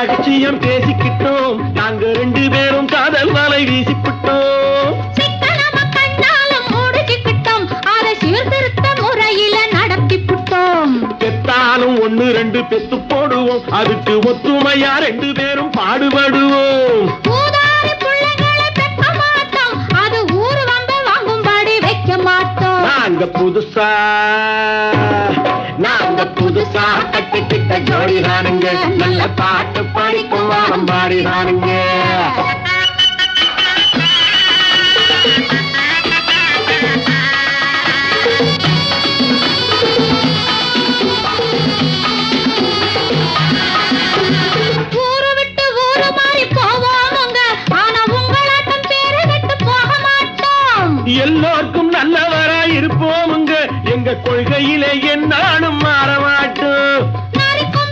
ரகசியம் பேசிக்கிட்டோம், நாங்க 2 பேரும் காதல் வலை வீசிக்கிட்டோம். சிக்கனமா கண்ணாலும் மூடிக்கிட்டோம், அதை சீர்திருத்த முறையில நடத்திவிட்டோம். பெத்தாலும் 1 2 பெத்து போடுவோம், அதுக்கு ஒத்துமையா 2 பேரும் பாடுபடுவோம். ஊதாரி பிள்ளைகளை பெற்க மாட்டோம், அது ஊர் வம்ப வாங்கும்படி வைக்க மாட்டோம். நாங்க புதுசா கட்டிக்கிட்ட ஜோடிதானுங்க, நல்ல பாட்டு பாடிக்கும் வாரம் பாடிதானுங்க.